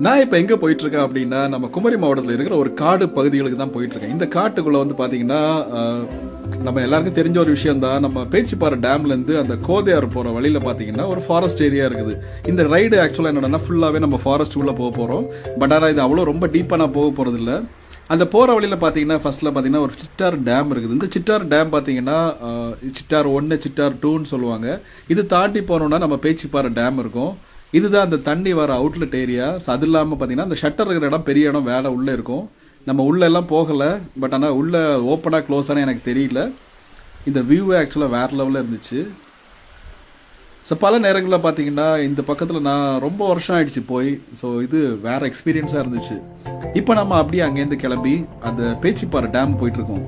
நான் இப்போ எங்கே போயிட்டுருக்கேன் அப்படின்னா நம்ம குமரி மாவட்டத்தில் இருக்கிற ஒரு காடு பகுதிகளுக்கு தான் போயிட்டுருக்கேன். இந்த காட்டுக்குள்ளே வந்து பார்த்தீங்கன்னா நம்ம எல்லாருக்கும் தெரிஞ்ச ஒரு விஷயம் தான். நம்ம பேச்சிப்பாறை டேம்லேருந்து அந்த கோதையாறு போகிற வழியில் பார்த்தீங்கன்னா ஒரு ஃபாரஸ்ட் ஏரியா இருக்குது. இந்த ரைடு ஆக்சுவலாக என்னென்னா ஃபுல்லாகவே நம்ம ஃபாரஸ்ட் உள்ளே போக போகிறோம். பட் ஆனால் இது அவ்வளோ ரொம்ப டீப்பாக நான் போக போகிறதில்ல. அந்த போகிற வழியில் பார்த்தீங்கன்னா ஃபர்ஸ்ட்டில் பார்த்தீங்கன்னா ஒரு சிட்டார் டேம் இருக்குது. இந்த சிட்டார் டேம் பார்த்தீங்கன்னா சிட்டார் 1 சிட்டார் 2ன்னு சொல்லுவாங்க. இது தாண்டி போனோம்னா நம்ம பேச்சிப்பாறை டேம் இருக்கும். இதுதான் அந்த தண்ணி வர அவுட்லெட் ஏரியா. அது இல்லாமல் பார்த்தீங்கன்னா அந்த ஷட்டர் இருக்கிற இடம் பெரிய இடம் வேலை உள்ளே இருக்கும். நம்ம உள்ளே எல்லாம் போகலை. பட் ஆனால் உள்ளே ஓப்பனாக க்ளோஸானு எனக்கு தெரியல. இந்த வியூவே ஆக்சுவலாக வேறு லெவலில் இருந்துச்சு. ஸோ பல நேரங்களில் பார்த்தீங்கன்னா இந்த பக்கத்தில் நான் ரொம்ப வருஷம் ஆயிடுச்சு போய். ஸோ இது வேறு எக்ஸ்பீரியன்ஸாக இருந்துச்சு. இப்போ நம்ம அப்படியே அங்கேருந்து கிளம்பி அந்த பேச்சிப்பாறை டேம் போயிட்டுருக்கோம்.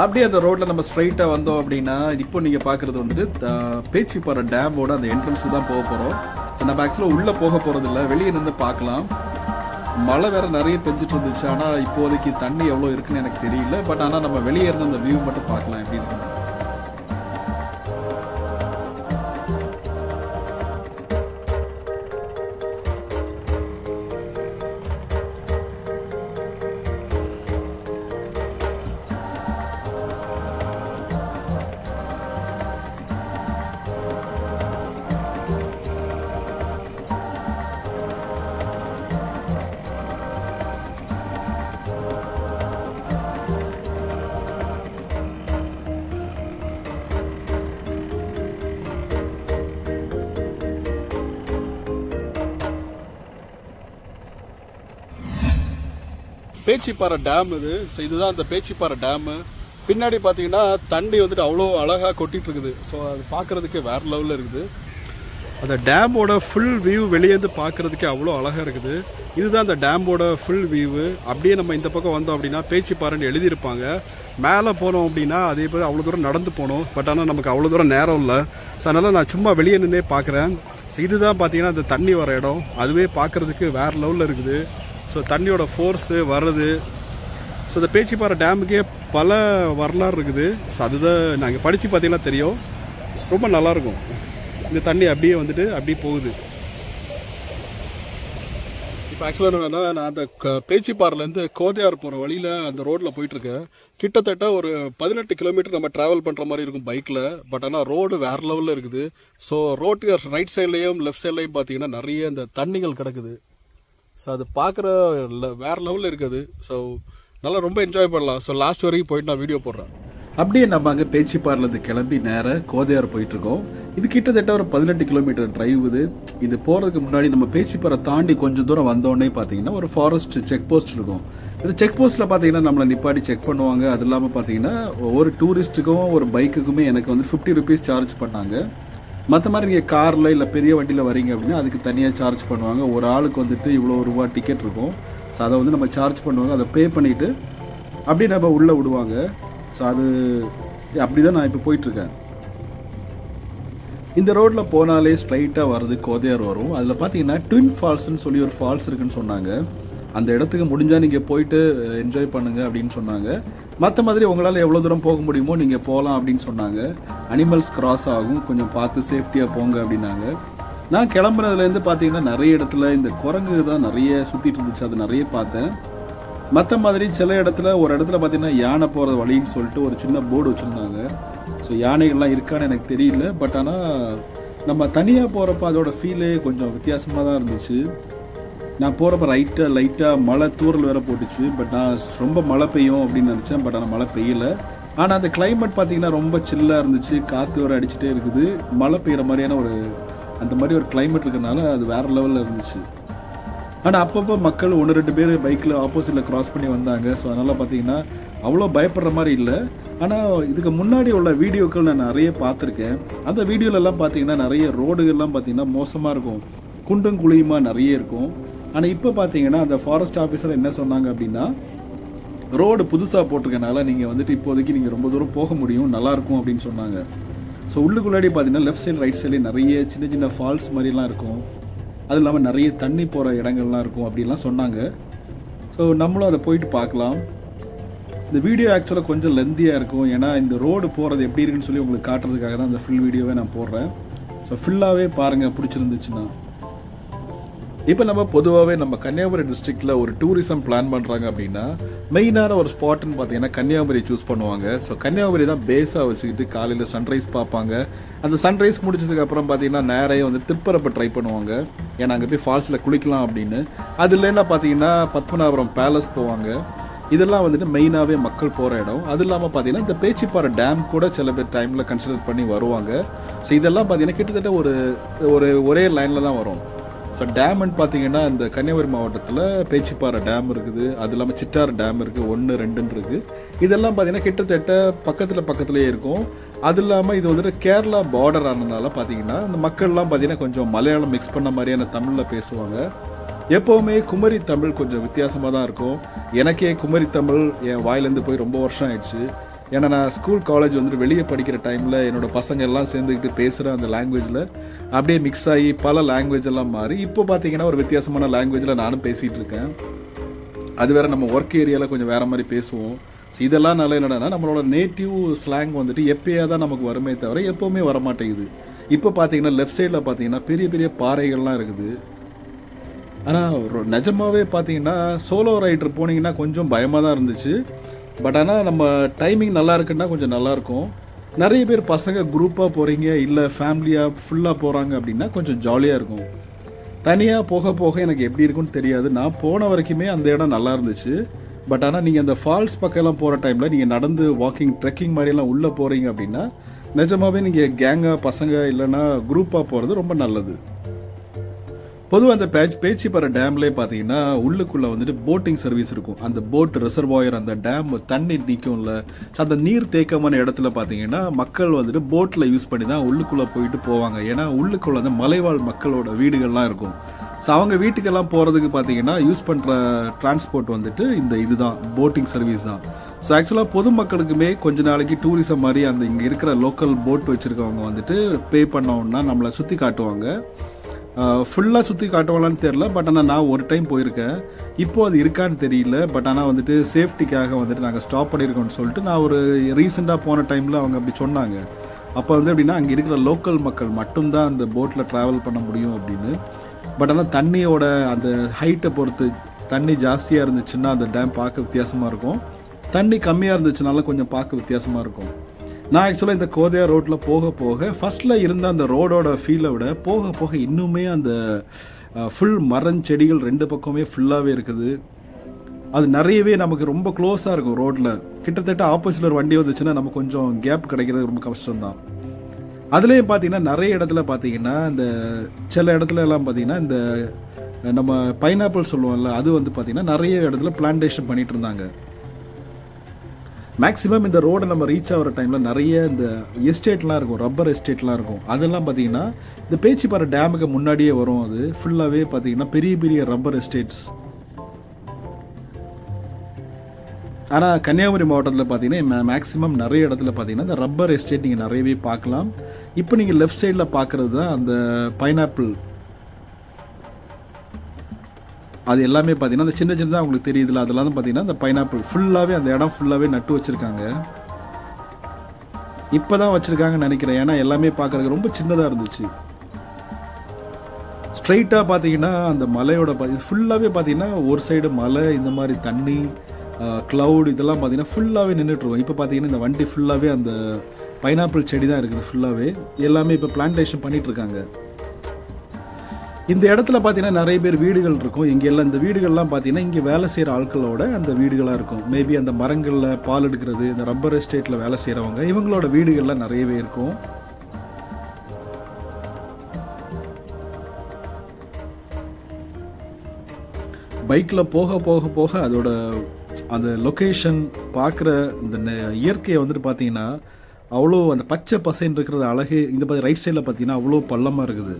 அப்படியே அந்த ரோட்ல நம்ம ஸ்ட்ரைட்டா வந்தோம் அப்படின்னா இப்போ நீங்க பாக்குறது வந்துட்டு பேச்சிப்பாறை டேமோட அந்த என்ட்ரன்ஸ் தான் போக போறோம். ஸோ நம்ம ஆக்சுவலா உள்ள போக போறது இல்லை, வெளியே நின்று பார்க்கலாம். மழை வேற நிறைய பெஞ்சிட்டு இருந்துச்சு. ஆனா இப்போதைக்கு தண்ணி எவ்வளவு இருக்குன்னு எனக்கு தெரியல. பட் ஆனா நம்ம வெளியே இருந்து அந்த வியூ மட்டும் பார்க்கலாம் எப்படி இருக்கு. பேச்சிப்பாறை டேம் இது. ஸோ இதுதான் அந்த பேச்சிப்பாறை டேமு. பின்னாடி பார்த்தீங்கன்னா தண்ணி வந்துட்டு அவ்வளோ அழகாக கொட்டிட்டு இருக்குது. ஸோ அது பார்க்குறதுக்கு வேறு லெவலில் இருக்குது. அந்த டேமோட ஃபுல் வியூ வெளியேந்து பார்க்குறதுக்கே அவ்வளோ அழகாக இருக்குது. இதுதான் அந்த டேமோட ஃபுல் வியூவு. அப்படியே நம்ம இந்த பக்கம் வந்தோம் அப்படின்னா பேச்சிப்பாறைன்னு எழுதியிருப்பாங்க. மேலே போனோம் அப்படின்னா அதே போல் அவ்வளோ தூரம் நடந்து போகணும். பட் ஆனால் நமக்கு அவ்வளோ தூரம் நேரம் இல்லை. ஸோ அதனால் நான் சும்மா வெளியே நின்றே பார்க்குறேன். ஸோ இதுதான் பார்த்தீங்கன்னா அந்த தண்ணி வர இடம். அதுவே பார்க்குறதுக்கு வேறு லெவலில் இருக்குது. ஸோ தண்ணியோட ஃபோர்ஸு வர்றது. ஸோ இந்த பேச்சிப்பாறை டேமுக்கே பல வரலாறு இருக்குது. ஸோ அதுதான் நாங்கள் படித்து பார்த்தீங்கன்னா தெரியும். ரொம்ப நல்லாயிருக்கும். இந்த தண்ணி அப்படியே வந்துட்டு அப்படியே போகுது. இப்போ ஆக்சுவலாக என்னன்னா நான் அந்த பேச்சிப்பாறைலேருந்து கோதையாறு போகிற வழியில் அந்த ரோட்டில் போயிட்டுருக்கேன். கிட்டத்தட்ட ஒரு 18 கிலோமீட்டர் நம்ம ட்ராவல் பண்ணுற மாதிரி இருக்கும் பைக்கில். பட் ஆனால் ரோடு வேறு லெவலில் இருக்குது. ஸோ ரோட்டுக்கு ரைட் சைட்லேயும் லெஃப்ட் சைட்லேயும் பார்த்தீங்கன்னா நிறைய இந்த தண்ணிகள் கிடக்குது. ஸோ அது பார்க்குற வேறு லெவலில் இருக்குது. ஸோ நல்லா ரொம்ப என்ஜாய் பண்ணலாம். ஸோ லாஸ்ட் வரைக்கும் போயிட்டு நான் வீடியோ போடுறேன். அப்படியே நம்ம அங்கே பேச்சிப்பாறைலேருந்து கிளம்பி நேராக கோதையாறு போயிட்டுருக்கோம். இது கிட்டத்தட்ட ஒரு 18 கிலோமீட்டர் டிரைவ் இது. இது போகிறதுக்கு முன்னாடி நம்ம பேச்சிப்பாறை தாண்டி கொஞ்சம் தூரம் வந்தோடனே பார்த்தீங்கன்னா ஒரு ஃபாரஸ்ட் செக் போஸ்ட் இருக்கும். இந்த செக் போஸ்ட்டில் பார்த்தீங்கன்னா நம்மளை நிப்பாட்டி செக் பண்ணுவாங்க. அது இல்லாமல் பார்த்தீங்கன்னா ஒரு டூரிஸ்ட்டுக்கும் ஒரு பைக்குக்குமே எனக்கு வந்து 50 ருபீஸ் சார்ஜ் பண்ணாங்க. மற்ற மாதிரி நீங்கள் காரில் இல்லை பெரிய வண்டியில் வரீங்க அப்படின்னா அதுக்கு தனியாக சார்ஜ் பண்ணுவாங்க. ஒரு ஆளுக்கு வந்துட்டு இவ்வளோ ரூபா டிக்கெட் இருக்கும். ஸோ அதை வந்து நம்ம சார்ஜ் பண்ணுவாங்க. அதை பே பண்ணிவிட்டு அப்படி நம்ம உள்ளே விடுவாங்க. ஸோ அது அப்படி தான் நான் இப்போ போயிட்டுருக்கேன். இந்த ரோட்டில் போனாலே ஸ்ட்ரைட்டாக வர்றது கோதையாறு வரும். அதில் பார்த்தீங்கன்னா ட்வின் ஃபால்ஸ்ன்னு சொல்லி ஒரு ஃபால்ஸ் இருக்குன்னு சொன்னாங்க. அந்த இடத்துக்கு முடிஞ்சால் நீங்கள் போயிட்டு என்ஜாய் பண்ணுங்கள் அப்படின்னு சொன்னாங்க. மற்ற மாதிரி உங்களால் எவ்வளோ தூரம் போக முடியுமோ நீங்கள் போகலாம் அப்படின்னு சொன்னாங்க. அனிமல்ஸ் கிராஸ் ஆகும், கொஞ்சம் பார்த்து சேஃப்டியாக போங்க அப்படின்னாங்க. நான் கிளம்புனதுலேருந்து பார்த்தீங்கன்னா நிறைய இடத்துல இந்த குரங்கு தான் நிறைய சுற்றிட்டு இருந்துச்சு. அது நிறைய பார்த்தேன். மற்ற மாதிரி சில இடத்துல ஒரு இடத்துல பார்த்தீங்கன்னா யானை போகிறது வழின்னு சொல்லிட்டு ஒரு சின்ன போர்டு வச்சுருந்தாங்க. ஸோ யானைகள்லாம் இருக்கான்னு எனக்கு தெரியல. பட் ஆனால் நம்ம தனியாக போகிறப்ப அதோட ஃபீலே கொஞ்சம் வித்தியாசமாக தான் இருந்துச்சு. நான் போகிறப்ப லைட்டாக மழை தூரல் வேற போட்டுச்சு. பட் நான் ரொம்ப மழை பெய்யும் அப்படின்னு நினச்சேன். பட் ஆனால் மழை பெய்யலை. ஆனால் அந்த கிளைமேட் பார்த்தீங்கன்னா ரொம்ப சில்லாக இருந்துச்சு. காற்று வர அடிச்சுட்டே இருக்குது. மழை பெய்கிற மாதிரியான அந்த மாதிரி ஒரு கிளைமேட் இருக்கிறதுனால அது வேறு லெவலில் இருந்துச்சு. ஆனால் அப்பப்போ மக்கள் 1-2 பேர் பைக்கில் ஆப்போசிட்டில் கிராஸ் பண்ணி வந்தாங்க. ஸோ அதனால் பார்த்தீங்கன்னா அவ்வளோ பயப்படுற மாதிரி இல்லை. ஆனால் இதுக்கு முன்னாடி உள்ள வீடியோக்கள் நான் நிறைய பார்த்துருக்கேன். அந்த வீடியோலெல்லாம் பார்த்தீங்கன்னா நிறைய ரோடுகள்லாம் பார்த்தீங்கன்னா மோசமாக இருக்கும். குண்டும் குழியுமா நிறைய இருக்கும். ஆனால் இப்போ பார்த்தீங்கன்னா அந்த ஃபாரஸ்ட் ஆஃபீஸர் என்ன சொன்னாங்க அப்படின்னா ரோடு புதுசாக போட்டிருக்கனால நீங்கள் வந்துட்டு இப்போதைக்கு நீங்கள் ரொம்ப தூரம் போக முடியும், நல்லாயிருக்கும் அப்படின்னு சொன்னாங்க. ஸோ உள்ளுக்குள்ளாடி பார்த்தீங்கன்னா லெஃப்ட் சைடு ரைட் சைட்லேயே நிறைய சின்ன சின்ன ஃபால்ஸ் மாதிரிலாம் இருக்கும். அது இல்லாமல் நிறைய தண்ணி போகிற இடங்கள்லாம் இருக்கும் அப்படின்லாம் சொன்னாங்க. ஸோ நம்மளும் அதை போயிட்டு பார்க்கலாம். இந்த வீடியோ ஆக்சுவலாக கொஞ்சம் லெந்தியாக இருக்கும், ஏன்னா இந்த ரோடு போகிறது எப்படி இருக்குன்னு சொல்லி உங்களுக்கு காட்டுறதுக்காக தான் இந்த ஃபுல் வீடியோவே நான் போடுறேன். ஸோ ஃபுல்லாகவே பாருங்கள் பிடிச்சிருந்துச்சுன்னா. இப்போ நம்ம பொதுவாகவே நம்ம கன்னியாகுமரி டிஸ்ட்ரிக்டில் ஒரு டூரிசம் பிளான் பண்ணுறாங்க அப்படின்னா மெயினான ஒரு ஸ்பாட்னு பார்த்தீங்கன்னா கன்னியாகுமரி சூஸ் பண்ணுவாங்க. ஸோ கன்னியாகுமரி தான் பேஸாக வச்சுக்கிட்டு காலையில் சன்ரைஸ் பார்ப்பாங்க. அந்த சன்ரைஸ் முடிச்சதுக்கப்புறம் பார்த்தீங்கன்னா நேரையே வந்து திருப்பரப்பை ட்ரை பண்ணுவாங்க, ஏன்னா அங்கே போய் ஃபால்ஸில் குளிக்கலாம் அப்படின்னு. அது இல்லைன்னா பார்த்தீங்கன்னா பத்மநாபுரம் பேலஸ் போவாங்க. இதெல்லாம் வந்துட்டு மெயினாகவே மக்கள் போகிற இடம். அது இல்லாமல் பார்த்தீங்கன்னா இந்த பேச்சிப்பாறை டேம் கூட சில பேர் டைமில் கன்சிடர் பண்ணி வருவாங்க. ஸோ இதெல்லாம் பார்த்தீங்கன்னா கிட்டத்தட்ட ஒரே லைனில் தான் வரும். ஸோ டேம்னு பார்த்தீங்கன்னா இந்த கன்னியாகுமரி மாவட்டத்தில் பேச்சிப்பாறை டேம் இருக்குது, அது இல்லாமல் சிட்டாறு டேம் இருக்குது, 1, 2 இருக்குது. இதெல்லாம் பார்த்தீங்கன்னா கிட்டத்தட்ட பக்கத்துலேயே இருக்கும். அது இல்லாமல் இது வந்துட்டு கேரளா பார்டர் ஆனதுனால பார்த்தீங்கன்னா இந்த மக்கள்லாம் பார்த்தீங்கன்னா கொஞ்சம் மலையாளம் மிக்ஸ் பண்ண மாதிரியான தமிழில் பேசுவாங்க. எப்போவுமே குமரி தமிழ் கொஞ்சம் வித்தியாசமாக தான் இருக்கும். எனக்கே குமரி தமிழ் என் வாயிலேருந்து போய் ரொம்ப வருஷம் ஆயிடுச்சு. ஏன்னா நான் ஸ்கூல் காலேஜ் வந்துட்டு வெளியே படிக்கிற டைமில் என்னோட பசங்க எல்லாம் சேர்ந்துக்கிட்டு பேசுகிற அந்த லாங்குவேஜில் அப்படியே மிக்ஸ் ஆகி பல லாங்குவேஜ் எல்லாம் மாறி இப்போ பார்த்தீங்கன்னா ஒரு வித்தியாசமான லாங்குவேஜில் நானும் பேசிகிட்டு இருக்கேன். அது வேறு நம்ம ஒர்க் ஏரியாவில் கொஞ்சம் வேறு மாதிரி பேசுவோம். ஸோ இதெல்லாம் நல்லா என்னன்னா நம்மளோட நேட்டிவ் ஸ்லாங் வந்துட்டு எப்போயா தான் நமக்கு வருமே தவிர எப்போவுமே வரமாட்டேங்குது. இப்போ பார்த்தீங்கன்னா லெஃப்ட் சைடில் பார்த்தீங்கன்னா பெரிய பெரிய பாறைகள்லாம் இருக்குது. ஆனால் நிஜமாவே பார்த்தீங்கன்னா சோலோ ரைடர் போனீங்கன்னா கொஞ்சம் பயமாக தான் இருந்துச்சு. பட் ஆனால் நம்ம டைமிங் நல்லா இருக்குன்னா கொஞ்சம் நல்லாயிருக்கும். நிறைய பேர் பசங்க குரூப்பாக போகிறீங்க இல்லை ஃபேமிலியாக ஃபுல்லாக போகிறாங்க அப்படின்னா கொஞ்சம் ஜாலியாக இருக்கும். தனியாக போக போக எனக்கு எப்படி இருக்குன்னு தெரியாது. நான் போன வரைக்குமே அந்த இடம் நல்லா இருந்துச்சு. பட் ஆனால் நீங்கள் அந்த ஃபால்ஸ் பக்கம்லாம் போகிற டைமில் நீங்கள் நடந்து வாக்கிங் ட்ரெக்கிங் மாதிரிலாம் உள்ளே போகிறீங்க அப்படின்னா நிஜமாவே நீங்கள் கேங்காக பசங்க இல்லைன்னா குரூப்பாக போகிறது ரொம்ப நல்லது. பொதுவாக அந்த பேச்சிப்பாறை டேம்லேயே பார்த்தீங்கன்னா உள்ளுக்குள்ளே வந்துட்டு போட்டிங் சர்வீஸ் இருக்கும். அந்த போட் ரிசர்வாயர் அந்த டேம் தண்ணி நிற்கும்ல, அந்த நீர் தேக்கமான இடத்துல பார்த்தீங்கன்னா மக்கள் வந்துட்டு போட்டில் யூஸ் பண்ணி தான் உள்ளுக்குள்ளே போயிட்டு போவாங்க. ஏன்னா உள்ளுக்குள்ள அந்த மலைவாழ் மக்களோட வீடுகள்லாம் இருக்கும். ஸோ அவங்க வீட்டுக்கெல்லாம் போகிறதுக்கு பார்த்தீங்கன்னா யூஸ் பண்ணுற டிரான்ஸ்போர்ட் வந்துட்டு இதுதான் போட்டிங் சர்வீஸ் தான். ஸோ ஆக்சுவலாக பொதுமக்களுக்குமே கொஞ்ச நாளைக்கு டூரிசம் மாதிரி அந்த இங்கே இருக்கிற லோக்கல் போட் வச்சுருக்கவங்க வந்துட்டு பே பண்ணோன்னா நம்மளை சுற்றி காட்டுவாங்க. ஃபுல்லாக சுற்றி காட்டுவாங்களான்னு தெரில. பட் ஆனால் நான் ஒரு டைம் போயிருக்கேன். இப்போது அது இருக்கான்னு தெரியல. பட் ஆனால் வந்துட்டு சேஃப்டிக்காக வந்துட்டு நாங்கள் ஸ்டாப் பண்ணியிருக்கோம்னு சொல்லிட்டு நான் ஒரு ரீசெண்டாக போன டைமில் அவங்க அப்படி சொன்னாங்க. அப்போ வந்து எப்படின்னா அங்கே இருக்கிற லோக்கல் மக்கள் மட்டும்தான் அந்த போட்டில் ட்ராவல் பண்ண முடியும் அப்படின்னு. பட் ஆனால் தண்ணியோட அந்த ஹைட்டை பொறுத்து தண்ணி ஜாஸ்தியாக இருந்துச்சுன்னா அந்த டேம் பார்க்க வித்தியாசமாக இருக்கும், தண்ணி கம்மியாக இருந்துச்சுனால கொஞ்சம் பார்க்க வித்தியாசமாக இருக்கும். நான் ஆக்சுவலாக இந்த கோதையா ரோட்டில் போக போக ஃபஸ்ட்டில் இருந்த அந்த ரோடோட ஃபீலை விட போக போக இன்னுமே அந்த ஃபுல் மரஞ்செடிகள் 2 பக்கமே ஃபுல்லாகவே இருக்குது. அது நிறையவே நமக்கு ரொம்ப க்ளோஸாக இருக்கும். ரோட்டில் கிட்டத்தட்ட ஆப்போசிட்டில் ஒரு வண்டி வந்துச்சுன்னா நம்ம கொஞ்சம் கேப் கிடைக்கிறது ரொம்ப கஷ்டம்தான். அதுலேயும் பார்த்தீங்கன்னா நிறைய இடத்துல பார்த்தீங்கன்னா இந்த சில இடத்துல எல்லாம் பார்த்தீங்கன்னா இந்த நம்ம பைனாப்பிள் சொல்லுவோம்ல, அது வந்து பார்த்தீங்கன்னா நிறைய இடத்துல பிளான்டேஷன் பண்ணிட்டு இருந்தாங்க. மேக்ஸிமம் இந்த ரோடை நம்ம ரீச் ஆகிற டைமில் நிறைய இந்த எஸ்டேட்லாம் இருக்கும், ரப்பர் எஸ்டேட்லாம் இருக்கும். அதெல்லாம் பார்த்தீங்கன்னா இந்த பேச்சிப்பாறை டேமுக்கு முன்னாடியே வரும். அது ஃபுல்லாகவே பார்த்தீங்கன்னா பெரிய பெரிய ரப்பர் எஸ்டேட்ஸ். ஆனால் கன்னியாகுமரி மாவட்டத்தில் பார்த்தீங்கன்னா மேக்ஸிமம் நிறைய இடத்துல பார்த்தீங்கன்னா இந்த ரப்பர் எஸ்டேட் நீங்கள் நிறையவே பார்க்கலாம். இப்போ நீங்கள் லெஃப்ட் சைடில் பார்க்குறது தான் அந்த பைனாப்பிள். அது எல்லாமே பார்த்தீங்கன்னா அந்த சின்ன சின்னதாக உங்களுக்கு தெரியுதுல, அதெல்லாம் தான் பார்த்தீங்கன்னா அந்த பைனாப்பிள் ஃபுல்லாகவே அந்த இடம் ஃபுல்லாகவே நட்டு வச்சுருக்காங்க. இப்போ தான் வச்சுருக்காங்கன்னு நினைக்கிறேன். ஏன்னா எல்லாமே பார்க்குறதுக்கு ரொம்ப சின்னதாக இருந்துச்சு. ஸ்ட்ரைட்டாக பார்த்தீங்கன்னா அந்த மலையோட ஃபுல்லாகவே பார்த்தீங்கன்னா ஒரு சைடு மலை, இந்த மாதிரி தண்ணி, க்ளவுட் இதெல்லாம் பார்த்தீங்கன்னா ஃபுல்லாகவே நின்றுட்டுருவோம். இப்போ பார்த்தீங்கன்னா இந்த வண்டி ஃபுல்லாகவே அந்த பைனாப்பிள் செடி தான் இருக்குது ஃபுல்லாகவே. எல்லாமே இப்போ பிளான்டேஷன் பண்ணிகிட்ருக்காங்க. இந்த இடத்துல பார்த்தீங்கன்னா நிறைய பேர் வீடுகள் இருக்கும். இங்கே எல்லாம் இந்த வீடுகள்லாம் பார்த்தீங்கன்னா இங்கே வேலை செய்கிற ஆட்களோட அந்த வீடுகளாக இருக்கும். மேபி அந்த மரங்களில் பால் எடுக்கிறது, இந்த ரப்பர் எஸ்டேட்டில் வேலை செய்கிறவங்க இவங்களோட வீடுகள்லாம் நிறையவே இருக்கும். பைக்கில் போக போக போக அதோட அந்த லொக்கேஷன் பார்க்குற இந்த இயற்கையை வந்துட்டு பார்த்தீங்கன்னா அவ்வளோ அந்த பச்சை பசைன்னு இருக்கிறது அழகு. இந்த ரைட் சைடில் பார்த்தீங்கன்னா அவ்வளோ பள்ளமாக இருக்குது.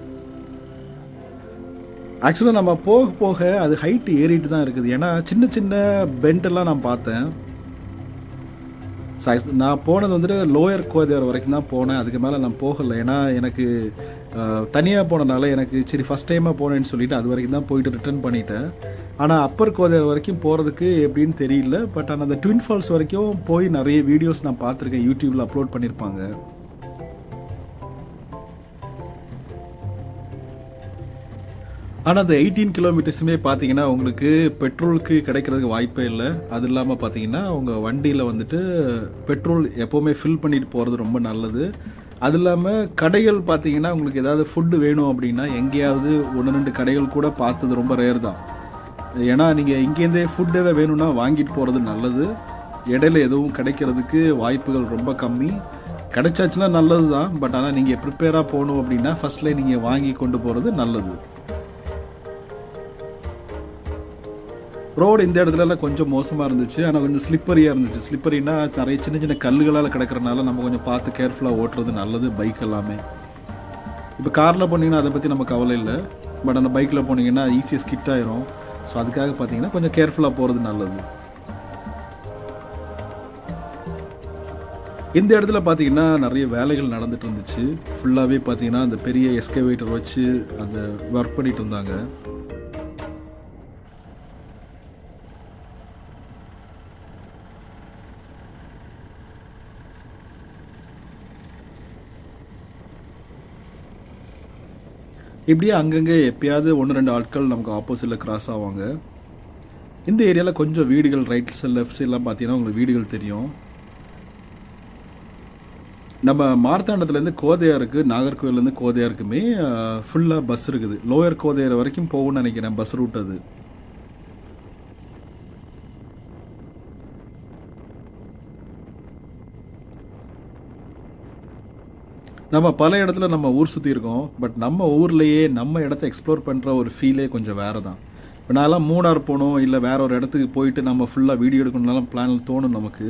ஆக்சுவலாக நம்ம போக போக அது ஹைட்டு ஏறிட்டு தான் இருக்குது. ஏன்னா சின்ன சின்ன பெண்டெல்லாம் நான் பார்த்தேன். நான் போனது வந்துட்டு லோயர் கோதையார் வரைக்கும் தான் போனேன். அதுக்கு மேலே நான் போகலை. ஏன்னா எனக்கு தனியாக போனனால எனக்கு சரி ஃபஸ்ட் டைமாக போனேன்னு சொல்லிட்டு அது வரைக்கும் தான் போயிட்டு ரிட்டர்ன் பண்ணிட்டேன். ஆனால் அப்பர் கோதையார் வரைக்கும் போகிறதுக்கு எப்படின்னு தெரியல. பட் ஆனால் அந்த ட்வின் ஃபால்ஸ் வரைக்கும் போய் நிறைய வீடியோஸ் நான் பார்த்துருக்கேன், யூடியூப்பில் அப்லோட் பண்ணியிருப்பாங்க. ஆனால் அந்த 18 கிலோமீட்டர்ஸுமே பார்த்தீங்கன்னா உங்களுக்கு பெட்ரோலுக்கு கிடைக்கிறதுக்கு வாய்ப்பே இல்லை. அது இல்லாமல் பார்த்தீங்கன்னா உங்கள் வண்டியில் வந்துட்டு பெட்ரோல் எப்போவுமே ஃபில் பண்ணிட்டு போகிறது ரொம்ப நல்லது. அது இல்லாமல் கடைகள் பார்த்தீங்கன்னா உங்களுக்கு ஏதாவது ஃபுட்டு வேணும் அப்படின்னா எங்கேயாவது 1-2 கடைகள் கூட பார்த்தது ரொம்ப ரேர் தான். ஏன்னா நீங்கள் இங்கேருந்தே ஃபுட் எதாவது வேணும்னா வாங்கிட்டு போகிறது நல்லது. இடையில எதுவும் கிடைக்கிறதுக்கு வாய்ப்புகள் ரொம்ப கம்மி. கிடைச்சாச்சுன்னா நல்லது தான். பட் ஆனால் நீங்கள் ப்ரிப்பேராக போகணும் அப்படின்னா ஃபர்ஸ்ட்லேயே நீங்கள் வாங்கி கொண்டு போகிறது நல்லது. ரோடு இந்த இடத்துலலாம் கொஞ்சம் மோசமாக இருந்துச்சு. ஆனால் கொஞ்சம் ஸ்லிப்பரியாக இருந்துச்சு. ஸ்லிப்பரினா நிறைய சின்ன சின்ன கல்லுகளால் கிடக்கிறனால நம்ம கொஞ்சம் பார்த்து கேர்ஃபுல்லாக ஓட்டுறது நல்லது பைக் எல்லாமே. இப்போ காரில் போனீங்கன்னா அதை பற்றி நம்ம கவலை இல்லை. பட் அந்த பைக்கில் போனீங்கன்னா ஈஸியாக ஸ்கிட் ஆயிரும். ஸோ அதுக்காக பார்த்தீங்கன்னா கொஞ்சம் கேர்ஃபுல்லாக போகிறது நல்லது. இந்த இடத்துல பார்த்தீங்கன்னா நிறைய வேலைகள் நடந்துட்டு இருந்துச்சு. ஃபுல்லாகவே பார்த்தீங்கன்னா அந்த பெரிய எஸ்கவேட்டர் வச்சு அந்த ஒர்க் பண்ணிட்டு இருந்தாங்க. இப்படியே அங்கங்கே எப்பயாவது 1-2 ஆட்கள் நமக்கு ஆப்போசிட்டில் கிராஸ் ஆவாங்க. இந்த ஏரியாவில் கொஞ்சம் வீடுகள் ரைட் சைட் லெஃப்ட் சைட்லாம் பார்த்தீங்கன்னா உங்களுக்கு வீடுகள் தெரியும். நம்ம மார்த்தாண்டத்துலேருந்து கோதையாருக்கு, நாகர்கோவிலேருந்து கோதையாருக்குமே ஃபுல்லாக பஸ் இருக்குது. லோயர் கோதையார் வரைக்கும் போகும்னு நினைக்கிறேன் பஸ் ரூட் அது. நம்ம பல இடத்துல நம்ம ஊர் சுற்றி இருக்கோம். பட் நம்ம ஊர்லேயே நம்ம இடத்த எக்ஸ்ப்ளோர் பண்ணுற ஒரு ஃபீலே கொஞ்சம் வேறு தான். இப்போ நான்லாம் மூணார் போகணும் இல்லை வேற ஒரு இடத்துக்கு போயிட்டு நம்ம ஃபுல்லாக வீடியோ எடுக்கணும்னாலும் பிளான் தோணும் நமக்கு.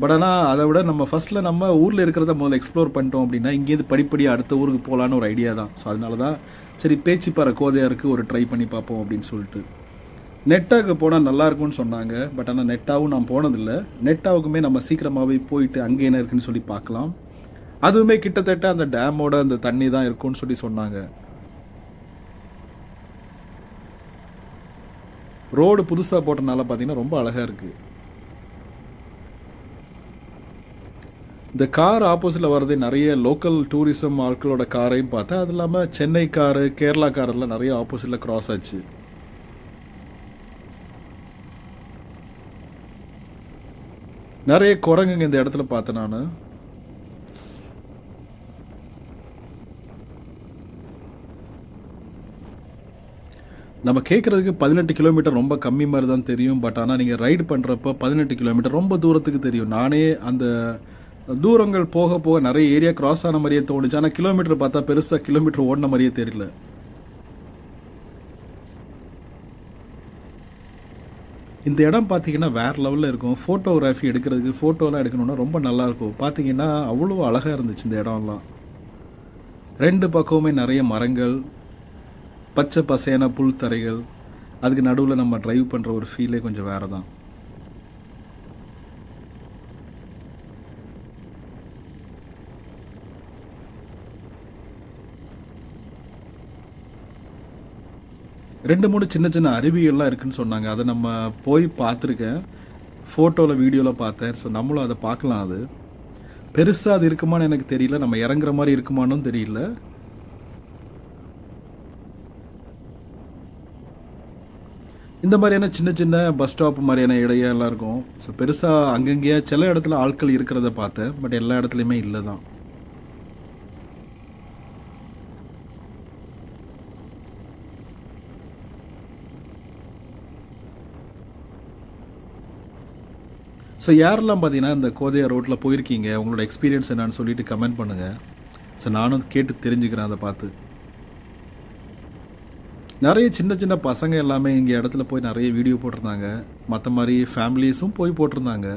பட் ஆனால் அதை விட நம்ம ஃபர்ஸ்ட்டில் நம்ம ஊரில் இருக்கிறத முதல்ல எக்ஸ்ப்ளோர் பண்ணிட்டோம் அப்படின்னா இங்கேருந்து படிப்படியாக அடுத்த ஊருக்கு போகலான்னு ஒரு ஐடியா தான். ஸோ அதனால தான் சரி பேச்சிப்பாறை கோதையாருக்கு ஒரு ட்ரை பண்ணி பார்ப்போம் அப்படின்னு சொல்லிட்டு. நெட்டாவுக்கு போனால் நல்லாயிருக்கும்னு சொன்னாங்க. பட் ஆனால் நெட்டாவும் நான் போனதில்லை. நெட்டாவுக்குமே நம்ம சீக்கிரமாகவே போயிட்டு அங்கே என்ன இருக்குன்னு சொல்லி பார்க்கலாம். அதுவுமே கிட்டத்தட்ட அந்த டேமோட அந்த தண்ணி தான் இருக்கும்னு சொல்லி சொன்னாங்க. ரோடு புதுசாக போட்டனால பார்த்தீங்கன்னா ரொம்ப அழகாக இருக்குது. இந்த கார் ஆப்போசிட்டில் வர்றது நிறைய லோக்கல் டூரிசம் ஆட்களோட காரையும் பார்த்தேன். அது இல்லாமல் சென்னை காரு, கேரளா காரெல்லாம் நிறைய ஆப்போசிட்டில் கிராஸ் ஆச்சு. நிறைய குரங்குங்க இந்த இடத்துல பார்த்தேன் நான். நம்ம கேட்குறதுக்கு 18 கிலோமீட்டர் ரொம்ப கம்மி மாதிரி தான் தெரியும். பட் ஆனால் நீங்கள் ரைடு பண்ணுறப்ப 18 கிலோமீட்டர் ரொம்ப தூரத்துக்கு தெரியும். நானே அந்த தூரங்கள் போக போக நிறைய ஏரியா கிராஸ் ஆன மாதிரியே தோணுச்சு. ஆனால் கிலோமீட்டர் பார்த்தா பெருசாக கிலோமீட்டர் ஓடின மாதிரியே தெரியல. இந்த இடம் பார்த்தீங்கன்னா வேறு லெவலில் இருக்கும். ஃபோட்டோகிராஃபி எடுக்கிறதுக்கு, ஃபோட்டோலாம் எடுக்கணுன்னா ரொம்ப நல்லாயிருக்கும். பார்த்தீங்கன்னா அவ்வளோ அழகாக இருந்துச்சு இந்த இடம்லாம். 2 பக்கமுமே நிறைய மரங்கள், பச்சை பசையான புல் தரைகள், அதுக்கு நடுவில் நம்ம டிரைவ் பண்ணுற ஒரு ஃபீலே கொஞ்சம் வேறு தான். ரெண்டு மூணு சின்ன சின்ன அருவிகள்லாம் இருக்குன்னு சொன்னாங்க. அதை நம்ம போய் பார்த்துருக்கேன், ஃபோட்டோவில் வீடியோவில் பார்த்தேன். ஸோ நம்மளும் அதை பார்க்கலாம். அது பெருசாக அது இருக்குமான்னு எனக்கு தெரியல, நம்ம இறங்குற மாதிரி இருக்குமானும் தெரியல. இந்த மாதிரியான சின்ன சின்ன பஸ் ஸ்டாப் மாதிரியான இடையெல்லாம் இருக்கும். ஸோ பெருசாக அங்கங்கேயே சில இடத்துல ஆட்கள் இருக்கிறத பார்த்தேன். பட் எல்லா இடத்துலையுமே இல்லை தான். ஸோ யாரெல்லாம் பார்த்தீங்கன்னா இந்த கோதையார் ரோட்டில் போயிருக்கீங்க, உங்களோட எக்ஸ்பீரியன்ஸ் என்னன்னு சொல்லிட்டு கமெண்ட் பண்ணுங்கள். ஸோ நானும் கேட்டு தெரிஞ்சுக்கிறேன் அதை பார்த்து. நிறைய சின்ன சின்ன பசங்க எல்லாமே இங்கே இடத்துல போய் நிறைய வீடியோ போட்டிருந்தாங்க. மற்ற மாதிரி ஃபேமிலிஸும் போய் போட்டிருந்தாங்க.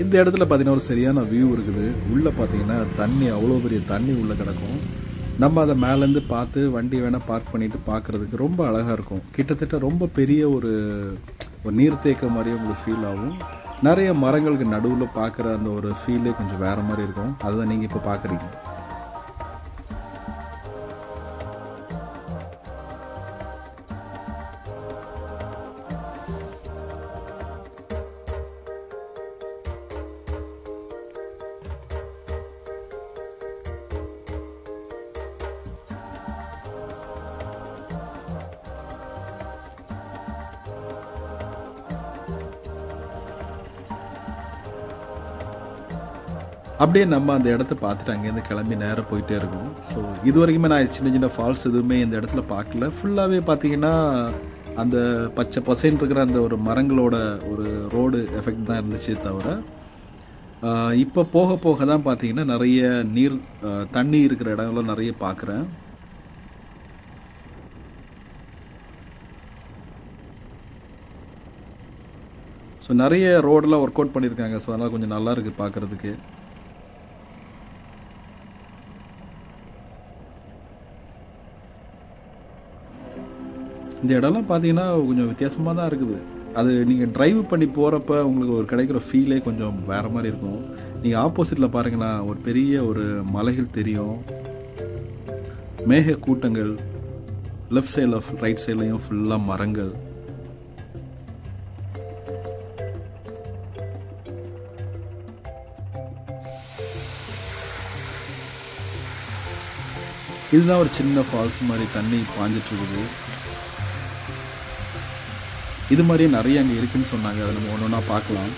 இந்த இடத்துல பார்த்தீங்கன்னா ஒரு சரியான வியூ இருக்குது. உள்ளே பார்த்தீங்கன்னா தண்ணி அவ்வளோ பெரிய தண்ணி உள்ளே கிடக்கும். நம்ம அதை மேலேருந்து பார்த்து வண்டி வேணால் பார்க் பண்ணிவிட்டு பார்க்குறதுக்கு ரொம்ப அழகாக இருக்கும். கிட்டத்தட்ட ரொம்ப பெரிய ஒரு நீர்த்தேக்க மாதிரியே உங்களுக்கு ஃபீல் ஆகும். நிறைய மரங்களுக்கு நடுவில் பார்க்குற அந்த ஒரு ஃபீலே கொஞ்சம் வேறு மாதிரி இருக்கும். அதுதான் நீங்கள் இப்போ பார்க்குறீங்க. அப்படியே நம்ம அந்த இடத்த பார்த்துட்டு அங்கேருந்து கிளம்பி நேராக போயிட்டே இருக்கோம். ஸோ இது வரைக்குமே நான் சின்ன சின்ன ஃபால்ஸ் எதுவுமே இந்த இடத்துல பார்க்கல. ஃபுல்லாகவே பார்த்தீங்கன்னா அந்த பச்சை பசைன்னு இருக்கிற அந்த ஒரு மரங்களோட ஒரு ரோடு எஃபெக்ட் தான் இருந்துச்சு தவிர, இப்போ போக போக தான் பார்த்தீங்கன்னா நிறைய தண்ணி இருக்கிற இடங்கள்லாம் நிறைய பார்க்குறேன். ஸோ நிறைய ரோடெல்லாம் ஒர்க் அவுட் பண்ணியிருக்காங்க. ஸோ அதனால் கொஞ்சம் நல்லா இருக்குது பார்க்குறதுக்கு. இந்த இடம்லாம் பார்த்தீங்கன்னா கொஞ்சம் வித்தியாசமாக தான் இருக்குது. அது நீங்கள் ட்ரைவ் பண்ணி போகிறப்ப உங்களுக்கு ஒரு கிடைக்கிற ஃபீலே கொஞ்சம் வேறு மாதிரி இருக்கும். நீங்கள் ஆப்போசிட்டில் பாருங்களா, ஒரு பெரிய ஒரு மலைகள் தெரியும், மேக கூட்டங்கள், லெஃப்ட் சைடில் ரைட் சைட்லையும் ஃபுல்லாக மரங்கள். இதுதான் ஒரு சின்ன ஃபால்ஸ் மாதிரி தண்ணி பாஞ்சிட்டு இருக்குது. இது மாதிரி நிறைய அங்கே இருக்குன்னு சொன்னாங்க. அதை நம்ம ஒன்று ஒன்றா பார்க்கலாம்.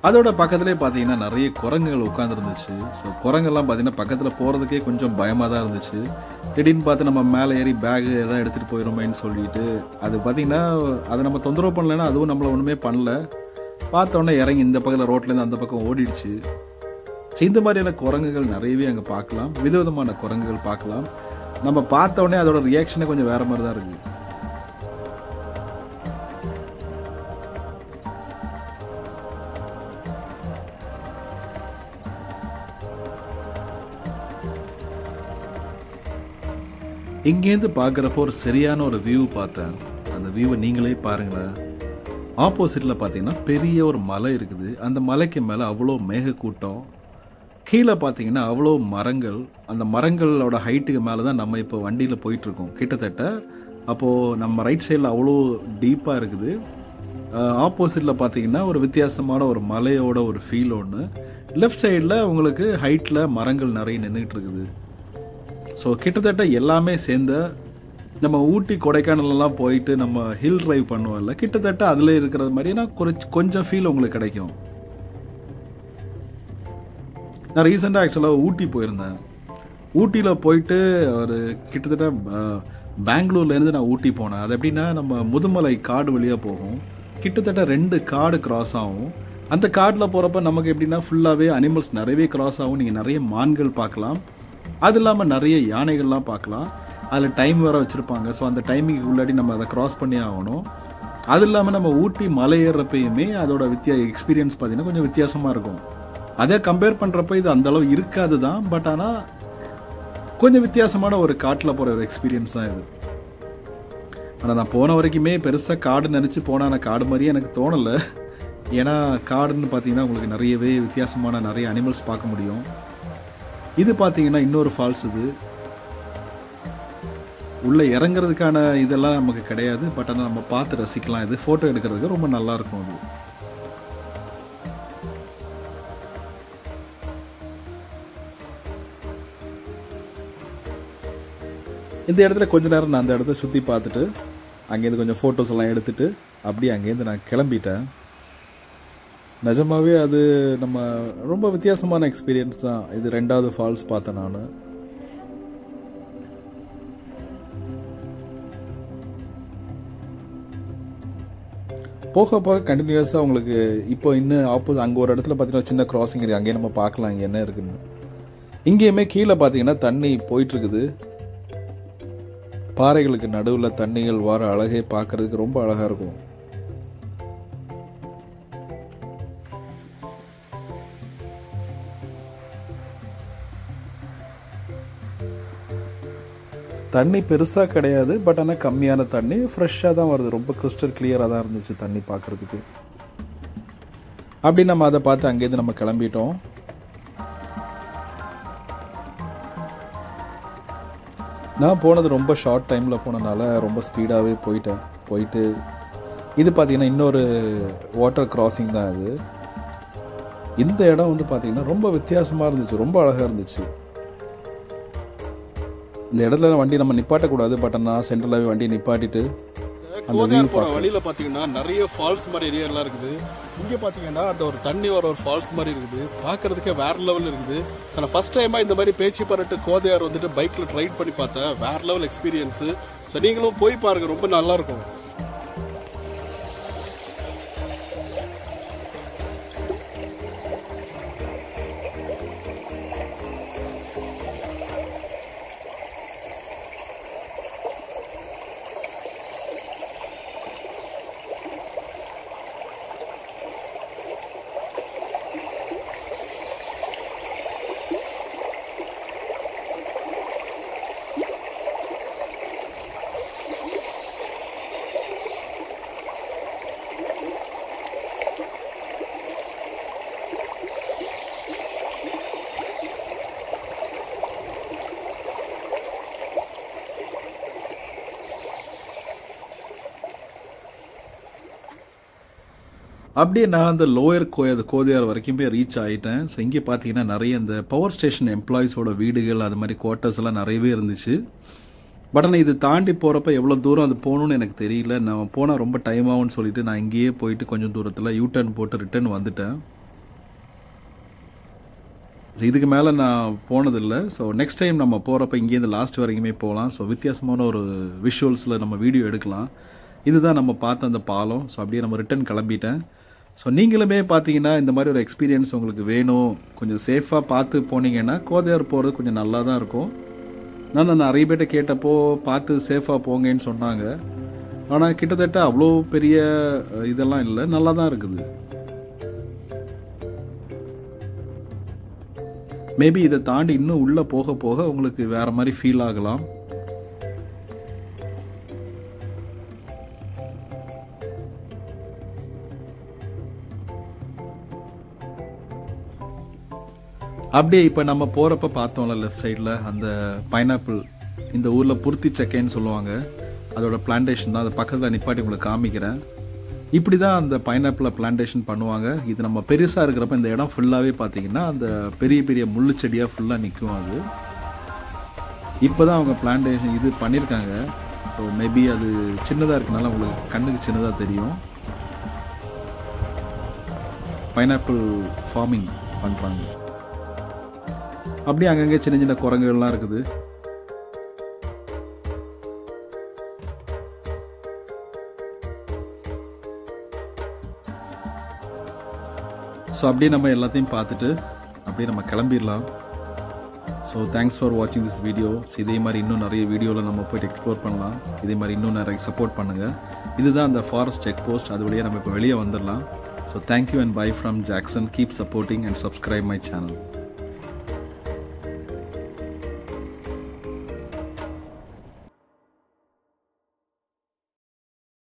அதோட பக்கத்துலேயே பார்த்தீங்கன்னா நிறைய குரங்குகள் உட்காந்துருந்துச்சு. ஸோ குரங்கெல்லாம் பார்த்தீங்கன்னா பக்கத்தில் போகிறதுக்கே கொஞ்சம் பயமாக தான் இருந்துச்சு. திடீர்னு பார்த்து நம்ம மேலே ஏறி பேகு எதாவது எடுத்துகிட்டு போயிடுமேன்னு சொல்லிட்டு, அது பார்த்தீங்கன்னா அதை நம்ம தொந்தரவு பண்ணலைன்னா அதுவும் நம்மளை ஒன்றுமே பண்ணல. பார்த்தோன்னே இறங்கி இந்த பக்கத்தில் ரோட்லேருந்து அந்த பக்கம் ஓடிடுச்சு. ஸோ இந்த மாதிரியான குரங்குகள் நிறையவே அங்கே பார்க்கலாம். விதவிதமான குரங்குகள் பார்க்கலாம். நம்ம பார்த்தோன்னே அதோட ரியாக்ஷனே கொஞ்சம் வேறு மாதிரி தான் இருக்குது. இங்கேருந்து பார்க்குறப்போ ஒரு சரியான ஒரு வியூ பார்த்தேன். அந்த வியூவை நீங்களே பாருங்களேன். ஆப்போசிட்டில் பார்த்தீங்கன்னா பெரிய ஒரு மலை இருக்குது. அந்த மலைக்கு மேலே அவ்வளோ மேகக்கூட்டம். கீழே பார்த்தீங்கன்னா அவ்வளோ மரங்கள். அந்த மரங்களோட ஹைட்டுக்கு மேலே தான் நம்ம இப்போ வண்டியில் போயிட்டுருக்கோம் கிட்டத்தட்ட. அப்போது நம்ம ரைட் சைடில் அவ்வளோ டீப்பாக இருக்குது. ஆப்போசிட்டில் பார்த்தீங்கன்னா ஒரு வித்தியாசமான ஒரு மலையோட ஒரு ஃபீல் ஒன்று. லெஃப்ட் சைடில் உங்களுக்கு ஹைட்டில் மரங்கள் நிறைய நின்றுட்டு இருக்குது. ஸோ கிட்டத்தட்ட எல்லாமே சேர்ந்த நம்ம ஊட்டி கொடைக்கானல்லாம் போயிட்டு நம்ம ஹில் ட்ரைவ் பண்ணுவோம்ல, கிட்டத்தட்ட அதில் இருக்கிறது மாதிரினா கொஞ்சம் ஃபீல் உங்களுக்கு கிடைக்கும். நான் ரீசெண்டாக ஆக்சுவலாக ஊட்டி போயிருந்தேன். ஊட்டியில் போயிட்டு ஒரு கிட்டத்தட்ட பெங்களூர்லேருந்து நான் ஊட்டி போனேன். அது எப்படின்னா நம்ம முதுமலை காடு வழியாக போகும். கிட்டத்தட்ட 2 காடு கிராஸ் ஆகும். அந்த காட்டில் போகிறப்ப நமக்கு எப்படின்னா ஃபுல்லாகவே அனிமல்ஸ் நிறையவே கிராஸ் ஆகும். நீங்கள் நிறைய மான்கள் பார்க்கலாம். அது இல்லாமல் நிறைய யானைகள்லாம் பார்க்கலாம். அதில் டைம் வேறு வச்சுருப்பாங்க. ஸோ அந்த டைமிங்க்கு உள்ளாடி நம்ம அதை க்ராஸ் பண்ணி ஆகணும். அது இல்லாமல் நம்ம ஊட்டி மலை ஏறுறப்பயுமே அதோட எக்ஸ்பீரியன்ஸ் பார்த்தீங்கன்னா கொஞ்சம் வித்தியாசமாக இருக்கும். அதை கம்பேர் பண்ணுறப்ப இது அந்தளவு இருக்காது தான். பட் ஆனால் கொஞ்சம் வித்தியாசமான ஒரு காட்டில் போகிற ஒரு எக்ஸ்பீரியன்ஸ் தான் இது. ஆனால் நான் போன வரைக்குமே பெருசாக காடு நினச்சி போனால் நான் காடு மாதிரியே எனக்கு தோணலை. ஏன்னா காடுன்னு பார்த்தீங்கன்னா உங்களுக்கு நிறையவே வித்தியாசமான நிறைய அனிமல்ஸ் பார்க்க முடியும். இது பார்த்தீங்கன்னா இன்னொரு ஃபால்ஸ். இது உள்ளே இறங்குறதுக்கான இதெல்லாம் நமக்கு கிடையாது. பட் ஆனால் நம்ம பார்த்து ரசிக்கலாம். இது ஃபோட்டோ எடுக்கிறதுக்கு ரொம்ப நல்லாயிருக்கும். அது இந்த இடத்துல கொஞ்ச நேரம் நான் அந்த இடத்த சுற்றி பார்த்துட்டு அங்கேருந்து கொஞ்சம் ஃபோட்டோஸ் எல்லாம் எடுத்துகிட்டு அப்படியே அங்கேருந்து நான் கிளம்பிட்டேன். நிஜமாவே அது நம்ம ரொம்ப வித்தியாசமான எக்ஸ்பீரியன்ஸ் தான். இது 2வது ஃபால்ஸ் பார்த்தேன் நான். போக போக கண்டினியூஸாக உங்களுக்கு இப்போ இன்னும் ஆப்போசிட் அங்கே ஒரு இடத்துல பார்த்தீங்கன்னா சின்ன கிராசிங் இருக்குது, அங்கேயே நம்ம பார்க்கலாம் இங்கே என்ன இருக்குன்னு. இங்கேயுமே கீழே பார்த்தீங்கன்னா தண்ணி போயிட்டுருக்குது. பாறைகளுக்கு நடுவில் தண்ணிகள் வர அழகே பார்க்கறதுக்கு ரொம்ப அழகாக இருக்கும். தண்ணி பெருசாக கிடையாது, பட் ஆனால் கம்மியான தண்ணி, ஃப்ரெஷ்ஷாக தான் வருது. ரொம்ப கிறிஸ்டல் கிளியராக தான் இருந்துச்சு தண்ணி பார்க்குறதுக்கு. அப்படி நம்ம அதை பார்த்து அங்கேருந்து நம்ம கிளம்பிட்டோம். நான் போனது ரொம்ப ஷார்ட் டைமில் போனதுனால ரொம்ப ஸ்பீடாகவே போயிட்டு இது பார்த்திங்கன்னா இன்னொரு வாட்டர் கிராசிங் தான் இது. இந்த இடம் வந்து பார்த்திங்கன்னா ரொம்ப வித்தியாசமாக இருந்துச்சு, ரொம்ப அழகாக இருந்துச்சு. இந்த இடத்துல வண்டி நம்ம நிப்பாட்டக்கூடாது, பட் நான் சென்ட்ரலாகவே வண்டியை நிப்பாட்டிட்டு கோதையார் போகிற வழியில் பார்த்தீங்கன்னா நிறைய ஃபால்ஸ் மாதிரி ஏரியாலாம் இருக்குது. இங்கே பார்த்தீங்கன்னா அந்த ஒரு தண்ணி வர ஒரு ஃபால்ஸ் மாதிரி இருக்குது, பார்க்குறதுக்கே வேறு லெவலில் இருக்குது. ஸோ நான் ஃபஸ்ட் டைமாக இந்த மாதிரி பேச்சிப்பாறைட்டு கோதையார் வந்துட்டு பைக்கில் ரைட் பண்ணி பார்த்தேன். வேறு லெவல் எக்ஸ்பீரியன்ஸு. ஸோ நீங்களும் போய் பாருங்கள், ரொம்ப நல்லாயிருக்கும். அப்படியே நான் அந்த லோயர் கோதையார் வரைக்கும் போய் ரீச் ஆகிட்டேன். ஸோ இங்கே பார்த்தீங்கன்னா நிறைய இந்த பவர் ஸ்டேஷன் எம்ப்ளாயீஸோட வீடுகள், அது மாதிரி குவார்ட்டர்ஸ் எல்லாம் நிறையவே இருந்துச்சு. பட் ஆனால் இது தாண்டி போகிறப்ப எவ்வளோ தூரம் அது போகணுன்னு எனக்கு தெரியல. நான் போனால் ரொம்ப டைம் ஆகும்னு சொல்லிட்டு நான் இங்கேயே போயிட்டு கொஞ்சம் தூரத்தில் யூட்டர்ன் போட்டு ரிட்டர்ன் வந்துட்டேன். ஸோ இதுக்கு மேலே நான் போனதில்லை. ஸோ நெக்ஸ்ட் டைம் நம்ம போகிறப்ப இங்கேருந்து லாஸ்ட் வரைக்குமே போகலாம். ஸோ வித்தியாசமான ஒரு விஷுவல்ஸில் நம்ம வீடியோ எடுக்கலாம். இதுதான் நம்ம பார்த்த அந்த பாலம். ஸோ அப்படியே நம்ம ரிட்டர்ன் கிளம்பிட்டேன். ஸோ நீங்களுமே பார்த்தீங்கன்னா இந்த மாதிரி ஒரு எக்ஸ்பீரியன்ஸ் உங்களுக்கு வேணும், கொஞ்சம் சேஃபாக பார்த்து போனீங்கன்னா கோதையார் போகிறது கொஞ்சம் நல்லா தான் இருக்கும். நான் நிறைய பேர்ட்ட கேட்டப்போ பார்த்து சேஃபாக போங்கன்னு சொன்னாங்க. ஆனால் கிட்டத்தட்ட அவ்வளோ பெரிய இதெல்லாம் இல்லை, நல்லா தான் இருக்குது. மேபி இதை தாண்டி இன்னும் உள்ளே போக போக உங்களுக்கு வேறு மாதிரி ஃபீல் ஆகலாம். அப்படியே இப்போ நம்ம போகிறப்ப பார்த்தோம்ல லெஃப்ட் சைடில் அந்த பைனாப்பிள், இந்த ஊரில் புர்த்தி செக்கைன்னு சொல்லுவாங்க, அதோட பிளான்டேஷன் தான். அது பக்கத்தில் நிப்பாட்டி உங்களுக்கு காமிக்கிறேன். இப்படி தான் அந்த பைனாப்பிளை பிளான்டேஷன் பண்ணுவாங்க. இது நம்ம பெருசாக இருக்கிறப்ப இந்த இடம் ஃபுல்லாகவே பார்த்தீங்கன்னா அந்த பெரிய பெரிய முள்ளு செடியாக ஃபுல்லாக நிற்கும். அது இப்போ தான் அவங்க பிளான்டேஷன் இது பண்ணியிருக்காங்க. ஸோ மேபி அது சின்னதாக இருக்கனால உங்களுக்கு கண்ணுக்கு சின்னதாக தெரியும். பைனாப்பிள் ஃபார்மிங் பண்ணுறாங்க. அப்படியே அங்கங்கே சின்ன சின்ன குரங்குகள்லாம் இருக்குது. ஸோ அப்படியே நம்ம எல்லாத்தையும் பார்த்துட்டு அப்படியே நம்ம கிளம்பிடலாம். ஸோ தேங்க்ஸ் ஃபார் வாட்சிங் திஸ் வீடியோ. ஸோ இதே மாதிரி இன்னும் நிறைய வீடியோவில் நம்ம போய்ட்டு எக்ஸ்ப்ளோர் பண்ணலாம். இதே மாதிரி இன்னும் நிறைய சப்போர்ட் பண்ணுங்கள். இதுதான் அந்த ஃபாரஸ்ட் செக் போஸ்ட். அது வழியாக நம்ம இப்போ வெளியே வந்துடலாம். So thank you and by from Jackson. Keep supporting and subscribe my channel.